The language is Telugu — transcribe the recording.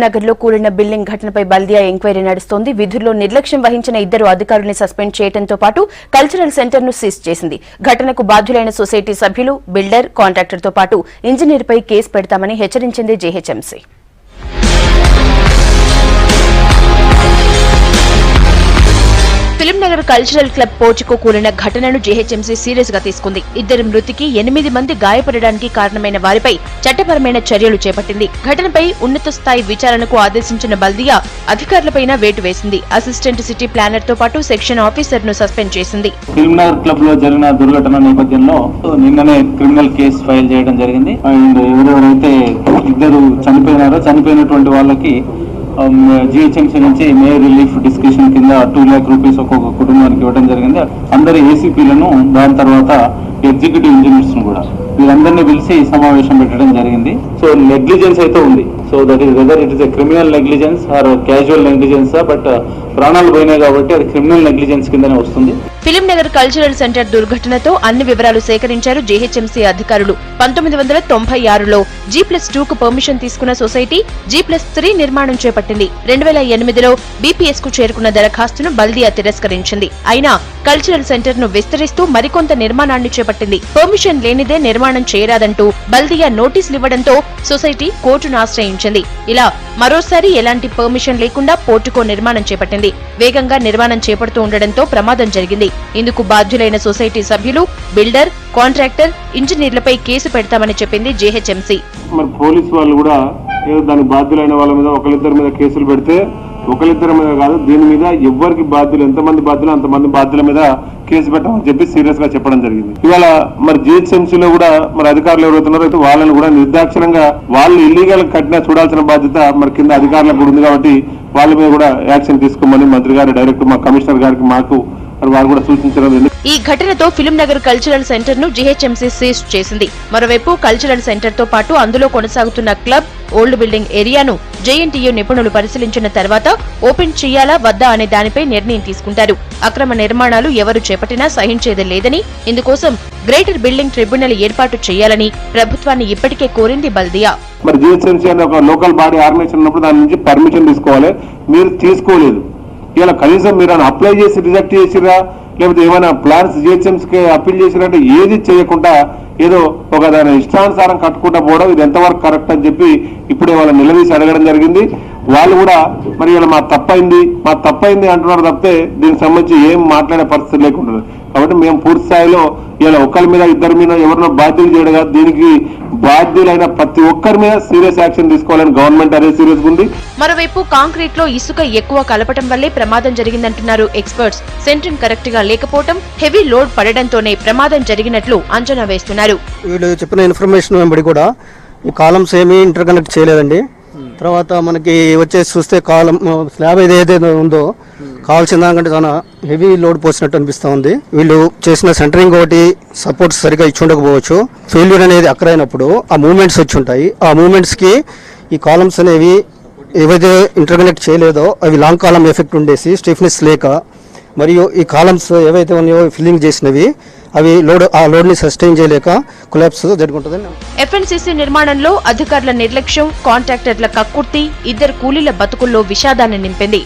నగర్లో కూలిన బిల్డింగ్ ఘటనపై బల్దియా ఎంక్వైరీ నడుస్తోంది. విధుల్లో నిర్లక్ష్యం వహించిన 2 అధికారుల్ని సస్పెండ్ చేయడంతో పాటు కల్చరల్ సెంటర్ ను సీజ్ చేసింది. ఘటనకు బాధ్యులైన సొసైటీ సభ్యులు, బిల్డర్, కాంట్రాక్టర్ తో పాటు ఇంజనీర్పై కేసు పెడతామని హెచ్చరించింది జీహెచ్ఎంసీ. ఫిలింనగర్ కల్చరల్ క్లబ్ పోర్చుకు కూలిన ఘటనను జీహెచ్ఎంసీ సీరియస్ గా తీసుకుంది. 2 మృతికి 8 మంది గాయపడడానికి కారణమైన వారిపై చట్టపరమైన చర్యలు చేపట్టింది. ఘటనపై ఉన్నత స్థాయి విచారణకు ఆదేశించిన బల్దియా అధికారులపైన వేటు వేసింది. అసిస్టెంట్ సిటీ ప్లానర్ తో పాటు సెక్షన్ ఆఫీసర్ ను సస్పెండ్ చేసింది. ఫిలింనగర్ క్లబ్ లో జరిగిన దుర్ఘటన నేపథ్యంలో నిన్ననే క్రిమినల్ కేసు ఫైల్ చేయడం జరిగింది. అండ్ ఎవరెవరైతే 2 చనిపోయినటువంటి వాళ్ళకి జీహెచ్ఎంసీ నుంచి మేయర్ రిలీఫ్ డిస్కషన్ కింద 2 lakh రూపీస్ ఒక్కొక్క కుటుంబానికి ఇవ్వడం జరిగింది. అందరి ఏసీపీలను, దాని తర్వాత ఎగ్జిక్యూటివ్ ఇంజనీర్స్ కూడా వీరందరినీ పిలిచి సమావేశం పెట్టడం జరిగింది. సో నెగ్లిజెన్స్ అయితే ఉంది. So that is whether it is a criminal negligence are casual negligence, but ప్రాణాలు పోయినాయి కాబట్టి అది క్రిమినల్ నెగ్లిజెన్స్ కిందనే వస్తుంది. ఫిలింనగర్ కల్చరల్ సెంటర్ దుర్ఘటనతో అన్ని వివరాలు సేకరించారు జీహెచ్ఎంసీ అధికారులు. 1996లో G+2 కు పర్మిషన్ తీసుకున్న సొసైటీ G+3 నిర్మాణం చేపట్టింది. 2008లో బీపీఎస్ కు చేరుకున్న దరఖాస్తును బల్దియా తిరస్కరించింది. అయినా కల్చరల్ సెంటర్ ను విస్తరిస్తూ మరికొంత నిర్మాణాన్ని చేపట్టింది. పర్మిషన్ లేనిదే నిర్మాణం చేయరాదంటూ బల్దియా నోటీసులు ఇవ్వడంతో సొసైటీ కోర్టును ఆశ్రయించింది. ఇలా మరోసారి ఎలాంటి పర్మిషన్ లేకుండా పోర్టుకో నిర్మాణం చేపట్టింది. వేగంగా నిర్మాణం చేపడుతూ ఉండడంతో ప్రమాదం జరిగింది. ఇందుకు బాధ్యులైన సొసైటీ సభ్యులు, బిల్డర్, కాంట్రాక్టర్, ఇంజనీర్లపై కేసు పెడతామని చెప్పింది జీహెచ్ఎంసీ. మరి పోలీసు వాళ్ళు కూడా ఏదో దానికి బాధ్యులైన వాళ్ళ మీద ఒకరిద్దరి మీద కేసులు పెడితే ఒకరిద్దరి మీద కాదు, దీని మీద ఎవరికి బాధ్యులు, ఎంతమంది బాధ్యులు అంతమంది బాధ్యుల మీద కేసు పెట్టామని చెప్పి సీరియస్ గా చెప్పడం జరిగింది. ఇవాళ మరి జీహెచ్ఎంసీలో కూడా మరి అధికారులు ఎవరైతున్నారో అయితే వాళ్ళని కూడా నిర్దాక్షిణంగా వాళ్ళు ఇల్లీగల్ కట్టినా చూడాల్సిన బాధ్యత మరి కింద అధికారులకు కూడా ఉంది. కాబట్టి వాళ్ళ మీద కూడా యాక్షన్ తీసుకోమని మంత్రి గారు డైరెక్ట్ మా కమిషనర్ గారికి మాకు వారు కూడా సూచించడం. ఈ ఘటనతో ఫిలింనగర్ కల్చరల్ సెంటర్ ను జీహెచ్ఎంసీ సీజ్ చేసింది. మరోవైపు కల్చరల్ సెంటర్ తో పాటు అందులో కొనసాగుతున్న క్లబ్, ఓల్డ్ బిల్డింగ్ ఏరియాను జేఎన్టీయూ నిపుణులు పరిశీలించిన తర్వాత ఓపెన్ చేయాలా వద్దా అనే దానిపై నిర్ణయం తీసుకుంటారు. అక్రమ నిర్మాణాలు ఎవరు చేపట్టినా సహించేది లేదని, ఇందుకోసం గ్రేటర్ బిల్డింగ్ ట్రిబ్యునల్ ఏర్పాటు చేయాలని ప్రభుత్వాన్ని ఇప్పటికే కోరింది బల్దియా. మరి జీహెచ్ఎంసీ అనే ఒక లోకల్ బాడీ ఆర్గనైజేషన్ ఉన్నప్పుడు దాని నుంచి పర్మిషన్ తీసుకోవాలి. మీరు తీసుకోలేదు. ఇలా కనీసం మీరు అప్లై చేసి రిజెక్ట్ చేసిరా, లేకపోతే ఏమైనా ప్లాన్స్ జిహెచ్ఎంసీకి అప్పీల్ చేసినట్టు ఏది చేయకుండా ఏదో ఒక దాని ఇష్టానుసారం కట్టుకుంటా పోవడం ఇది ఎంతవరకు కరెక్ట్ అని చెప్పి ఇప్పుడే వాళ్ళని నిలదీసి అడగడం జరిగింది. వాళ్ళు కూడా మరి ఇలా మా తప్పైంది అంటున్నారు తప్పితే దీనికి సంబంధించి ఏం మాట్లాడే పరిస్థితి లేకుండా. కాబట్టి మేము పూర్తి స్థాయిలో ఇలా ఒకరి మీద 2 మీద ఎవరినో బాధ్యులు చేయడం కాదు, దీనికి బాధ్యులైన ప్రతి ఒక్కరి మీద సీరియస్ యాక్షన్ తీసుకోవాలని గవర్నమెంట్ అదే సీరియస్ ఉంది. మరోవైపు కాంక్రీట్ లో ఇసుక ఎక్కువ కలపటం వల్లే ప్రమాదం జరిగిందంటున్నారు ఎక్స్పర్ట్స్. సెంట్రింగ్ కరెక్ట్ గా లేకపోవడం, హెవీ లోడ్ పడడంతోనే ప్రమాదం జరిగినట్లు అంచనా వేస్తున్నారు. వీళ్ళు చెప్పిన ఇన్ఫర్మేషన్ వెంబడి కూడా ఈ కాలమ్స్ ఏమీ ఇంటర్ కనెక్ట్ చేయలేదండి. తర్వాత మనకి వచ్చేసి చూస్తే స్లాబ్ ఏదైతే ఉందో కావాల్సిన దానికంటే చాలా హెవీ లోడ్ పోసినట్టు అనిపిస్తూ ఉంది. వీళ్ళు చేసిన సెంటరింగ్ ఒకటి సపోర్ట్స్ సరిగా ఇచ్చి ఉండకపోవచ్చు. ఫెయిల్యూర్ అనేది అక్కడైనప్పుడు ఆ మూవ్మెంట్స్ వచ్చి ఉంటాయి. ఆ మూవ్మెంట్స్కి ఈ కాలమ్స్ అనేవి ఏవైతే ఇంటర్ కనెక్ట్ చేయలేదో అవి లాంగ్ కాలం ఎఫెక్ట్ ఉండేసి స్టిఫ్నెస్ లేక, మరియు ఈ కాలమ్స్ ఏవైతే ఉన్నాయో ఫిల్లింగ్ చేసినవి అవి ఆ లోడ్ ని సస్టైన్ చేయలేక కొలాప్స్ జరుగుతుందని. ఎఫ్ఎన్సీసీ నిర్మాణంలో అధికారుల నిర్లక్ష్యం, కాంట్రాక్టర్ల కక్కుర్తి 2 కూలీల బతుకుల్లో విషాదాన్ని నింపింది.